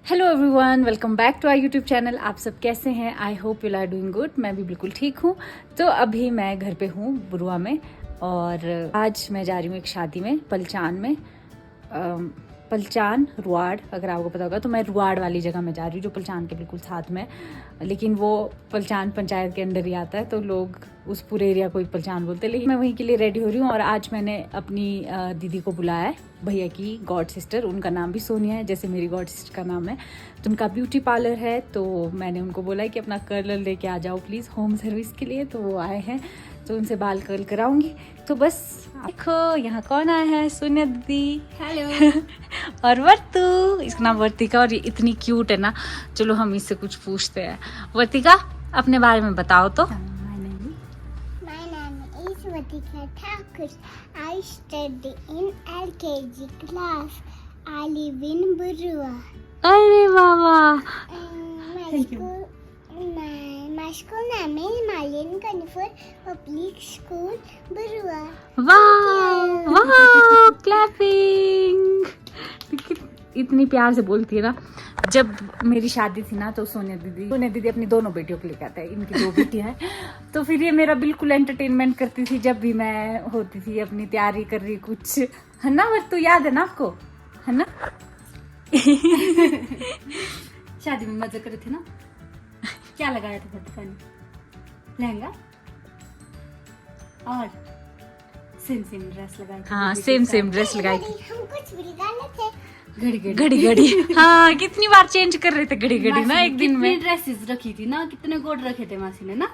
Hello everyone, welcome back to our YouTube channel. आप सब कैसे हैं? I hope you are doing good. मैं भी बिल्कुल ठीक हूँ। तो अभी मैं घर पे हूँ बुरुआ में, और आज मैं जा रही हूँ एक शादी में पलचान में। पलचान रुआड़, अगर आपको पता होगा तो मैं रुआड़ वाली जगह में जा रही हूँ जो पलचान के बिल्कुल साथ में, लेकिन वो पलचान पंचायत के अंदर ही आता है, तो लोग उस पूरे एरिया को ही पलचान बोलते हैं। लेकिन मैं वहीं के लिए रेडी हो रही हूँ, और आज मैंने अपनी दीदी को बुलाया है, भैया की गॉड सिस्टर। उनका नाम भी सोनिया है, जैसे मेरी गॉड सिस्टर का नाम है। तो उनका ब्यूटी पार्लर है, तो मैंने उनको बोला है कि अपना कर्लर लेके आ जाओ प्लीज़ होम सर्विस के लिए। तो वो आए हैं, तो उनसे बाल कर्ल कराऊंगी। तो बस देखो यहाँ कौन आया है, सोनिया दीदी। हेलो। और वर्तू, इसका नाम वर्तिका, और ये इतनी क्यूट है ना। चलो हम इससे कुछ पूछते हैं। वर्तिका, अपने बारे में बताओ तो। My name is Vatika Thakur. I study in LKG class. I live in Burua. अरे बाबा, My school name is Marlene Kanifur Public School, Burua. वाह वाह, क्लैपिंग। इतनी प्यार से बोलती है ना। जब मेरी शादी थी ना, तो सोनिया दीदी अपनी दोनों बेटियों को लेकर आते हैं। इनकी दो बेटियां हैं, तो फिर ये मेरा बिल्कुल एंटरटेनमेंट करती थी जब भी मैं होती थी अपनी तैयारी कर रही कुछ, है ना? बट तो याद है ना आपको, है ना? शादी में मजा करे थे ना। क्या लगाया था वर्तिका ने? लहंगा और सेम ड्रेस लगाई थी। हाँ, सेम ड्रेस लगाई थी। हम कुछ भी डाले थे। घड़ी हाँ, कितनी बार चेंज कर रहे थे घड़ी ना एक दिन में। ड्रेसेस रखी थी ना, कितने कोट रखे थे मासी ने ना।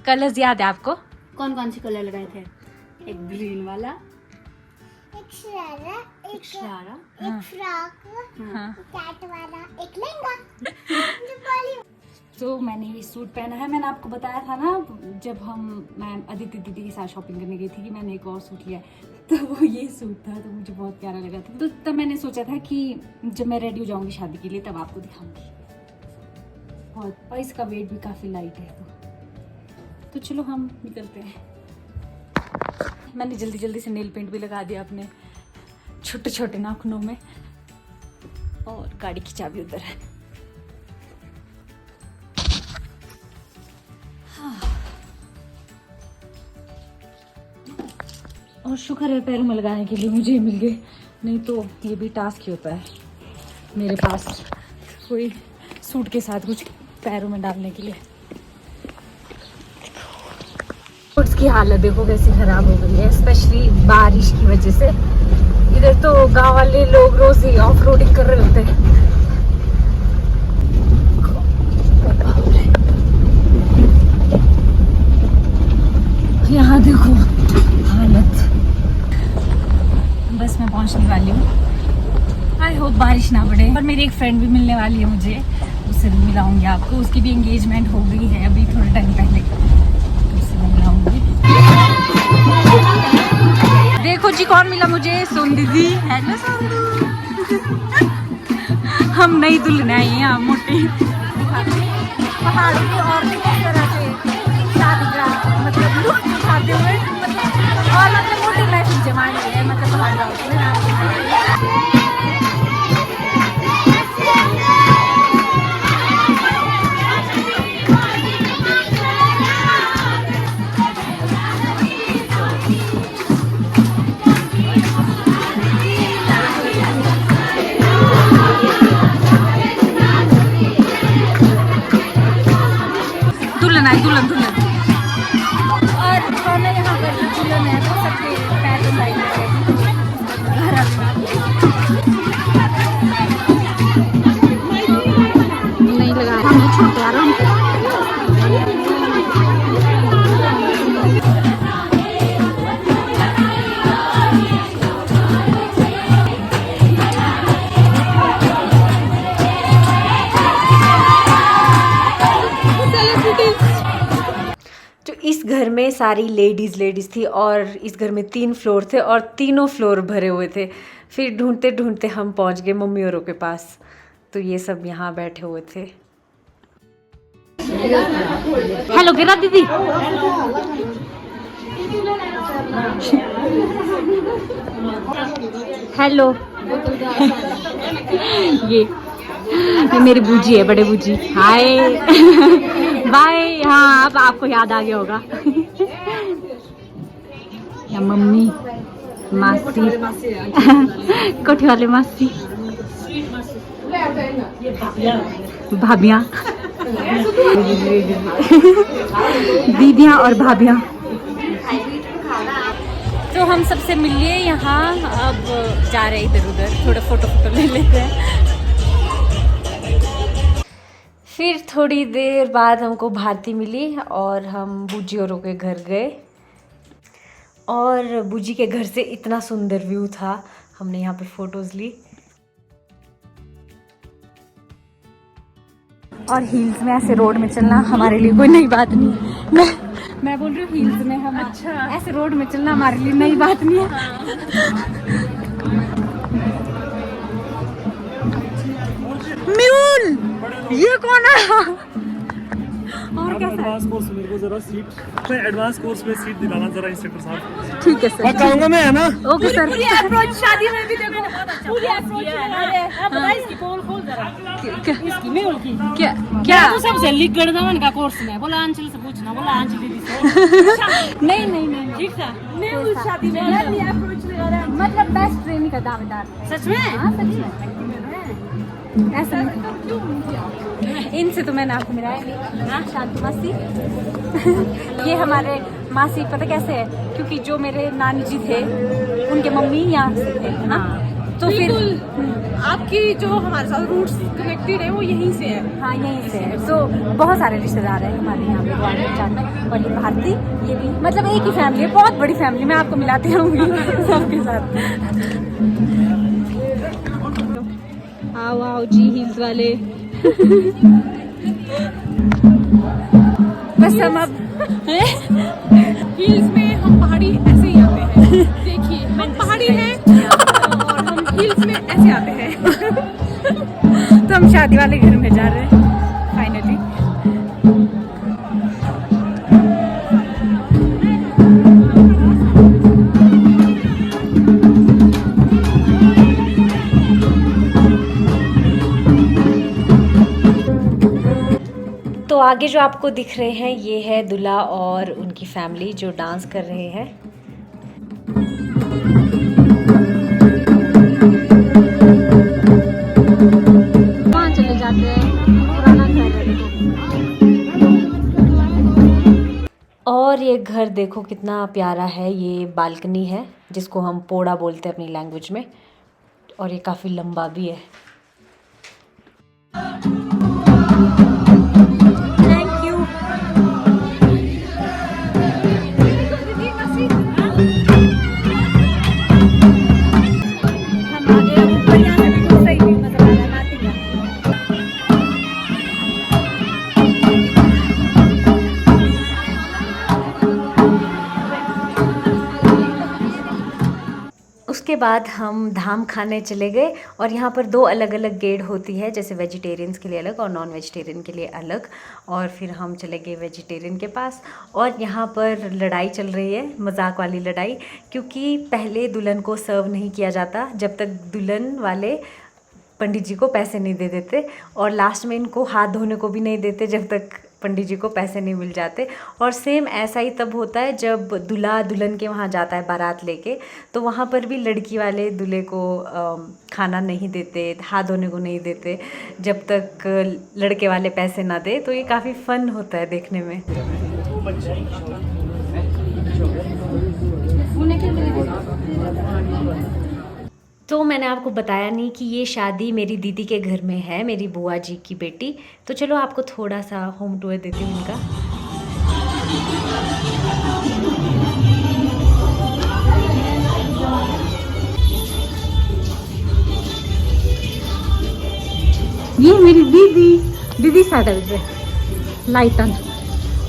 कलर्स याद है आपको? कौन कौन से कलर लगाए थे? एक ग्रीन वाला, एक शरारा, एक शरारा, एक फ्रॉक, हाँ। कैट वाला, एक लहंगा। तो मैंने ये सूट पहना है। मैंने आपको बताया था ना, जब मैं अदिति दीदी के साथ शॉपिंग करने गई थी, कि मैंने एक और सूट लिया है। तो वो ये सूट था, तो मुझे बहुत प्यारा लगा था। तो तब मैंने सोचा था कि जब मैं रेडी हो जाऊंगी शादी के लिए, तब आपको दिखाऊंगी। और इसका वेट भी काफ़ी लाइट है। तो चलो हम निकलते हैं। मैंने जल्दी से नेल पेंट भी लगा दिया अपने छोटे छोटे नाखूनों में, और गाड़ी की चाबी उधर है। और शुक्र है पैरों में लगाने के लिए मुझे मिल गए, नहीं तो ये भी टास्क ही होता है मेरे पास कोई सूट के साथ कुछ पैरों में डालने के लिए। सूट्स की हालत देखो कैसी खराब हो गई है, स्पेशली बारिश की वजह से। इधर तो गांव वाले लोग रोज ही ऑफ रोडिंग कर रहे होते हैं। यहाँ देखो हालत। बस मैं पहुंचने वाली हूँ। आई होप बारिश ना पड़े। और मेरी एक फ्रेंड भी मिलने वाली है मुझे, उससे भी मिलाऊंगी आपको। उसकी भी एंगेजमेंट हो गई है अभी थोड़े टाइम पहले, तो उससे भी मिलाऊंगी। देखो जी कौन मिला मुझे, सोन दीदी। हेलो हम नई दुल्हन आई हैं यहाँ मोटी। पहाड़ों की औरतें किस तरह से शादी का मतलब लुत्फ उठाते हुए, और मतलब मोटी लाइफ जमाई है, मतलब पहाड़ दुल्हन। और खाना यहाँ पर दुल्हन है, तो सबके पैर तो लाइन नहीं लगा रहा हूँ, छोटे आ रहा हूँ। इस घर में सारी लेडीज़ थी, और इस घर में 3 फ्लोर थे, और तीनों फ्लोर भरे हुए थे। फिर ढूंढते हम पहुंच गए मम्मी औरों के पास। तो ये सब यहाँ बैठे हुए थे। हेलो गिरा दीदी। हेलो ये ये मेरी बूजी है, बड़े बूजी। Hi bye. हाँ अब आपको याद आ गया होगा। या मम्मी, मासी, कोठी वाले मासी, भाभियाँ, दीदियाँ और भाभियाँ। तो हम सबसे मिल लिए यहाँ, अब जा रहे इधर उधर, थोड़ा फोटो ले लेते हैं। फिर थोड़ी देर बाद हमको भारती मिली और हम बूजी औरों के घर गए। और बूजी के घर से इतना सुंदर व्यू था, हमने यहाँ पे फोटोज ली। और हील्स में ऐसे रोड में चलना हमारे लिए कोई नई बात नहीं। मैं बोल रही हूँ हील्स में हम ऐसे रोड में चलना हमारे लिए नई बात नहीं है। म्यूल, ये कौन है? और कैसा एडवांस कोर्स मेरे को जरा सीट, एडवांस कोर्स में सीट दिलाना जरा इंस्ट्रक्टर साहब। ठीक है सर, बताऊंगा मैं, है ना? Okay sir. पूरी अप्रोच शादी में भी देखो, पूरी अप्रोच है। अब इसकी पोल खोल जरा, इसकी मेहुल की क्या तो सबसे लिख गणदावन का कोर्स में बोला, अंचल से पूछना, बोला अंचल दीदी से। नहीं ठीक था, मेहुल शादी में अप्रोच लगा रहा है, मतलब बेस्ट ट्रेनिंग का दावेदार। सच में। हाँ सच में, ऐसा इनसे तो मैंने आपको मिलाया नहीं। हाँ शांति मासी। ये हमारे मासी पता कैसे है, क्योंकि जो मेरे नानी जी थे उनके मम्मी यहाँ से थे, है ना? तो फिर आपकी जो हमारे साथ रूट्स कनेक्टेड है वो यहीं से है। हाँ यहीं से है। तो बहुत सारे रिश्तेदार हैं हमारे यहाँ पे ग्वालियर में। और ये भारती, ये भी मतलब एक ही फैमिली है, बहुत बड़ी फैमिली। मैं आपको मिलाती रहूँगी सबके साथ। आओ आओ जी हील्स वाले। बस हम अब हिल्स में हम पहाड़ी ऐसे ही आते हैं। देखिए हम पहाड़ी हैं और हम हिल्स में ऐसे आते हैं। तो हम शादी वाले घर में जा रहे हैं फाइनली। तो आगे जो आपको दिख रहे हैं ये है दूल्हा और उनकी फैमिली जो डांस कर रहे हैं। वहाँ चले जाते हैं, पुराना घर है। और ये घर देखो कितना प्यारा है। ये बालकनी है जिसको हम पोड़ा बोलते हैं अपनी लैंग्वेज में, और ये काफ़ी लंबा भी है। उसके बाद हम धाम खाने चले गए और यहाँ पर 2 अलग अलग गेट होती है, जैसे वेजिटेरियंस के लिए अलग और नॉन वेजिटेरियन के लिए अलग। और फिर हम चले गए वेजिटेरियन के पास और यहाँ पर लड़ाई चल रही है, मजाक वाली लड़ाई, क्योंकि पहले दुल्हन को सर्व नहीं किया जाता जब तक दुल्हन वाले पंडित जी को पैसे नहीं दे देते, और लास्ट में इनको हाथ धोने को भी नहीं देते जब तक पंडित जी को पैसे नहीं मिल जाते। और सेम ऐसा ही तब होता है जब दूल्हा दुल्हन के वहाँ जाता है बारात लेके, तो वहाँ पर भी लड़की वाले दूल्हे को खाना नहीं देते, हाथ धोने को नहीं देते जब तक लड़के वाले पैसे ना दे। तो ये काफ़ी फन होता है देखने में। तो मैंने आपको बताया नहीं कि ये शादी मेरी दीदी के घर में है, मेरी बुआ जी की बेटी। तो चलो आपको थोड़ा सा होम टूर देती हूँ इनका। ये मेरी दीदी साइड से लाइटन,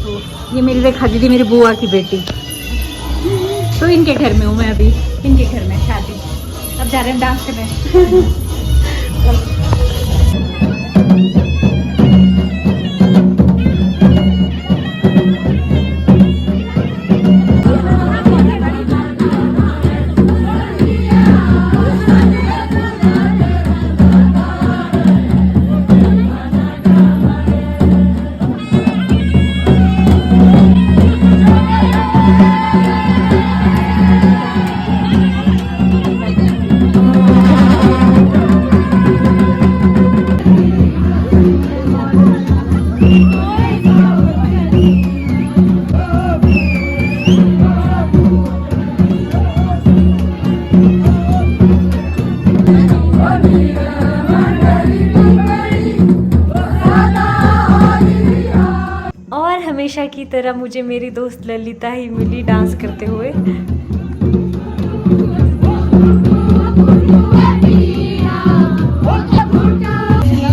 तो ये मेरी रेखा दीदी, मेरी बुआ की बेटी। तो इनके घर में हूँ मैं अभी, इनके घर में शादी। अब जा रहे हैं डांस करने। हमेशा की तरह मुझे मेरी दोस्त ललिता ही मिली डांस करते हुए।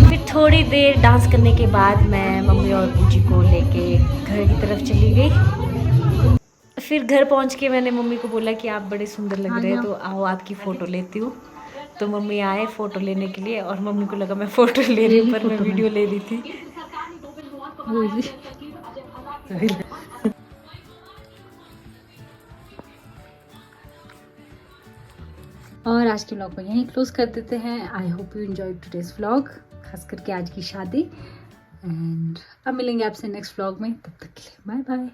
फिर थोड़ी देर डांस करने के बाद मैं मम्मी और पूजी को लेके घर की तरफ चली गई। फिर घर पहुंच के मैंने मम्मी को बोला कि आप बड़े सुंदर लग रहे हैं, तो आओ आपकी फ़ोटो लेती हूँ। तो मम्मी आए फ़ोटो लेने के लिए, और मम्मी को लगा मैं फ़ोटो ले रही हूँ, पर मैं वीडियो ले रही थी। और आज के व्लॉग को यहीं क्लोज कर देते हैं। I hope you enjoy today's vlog, खास करके आज की शादी। एंड अब मिलेंगे आपसे नेक्स्ट व्लॉग में, तब तक के लिए बाय बाय।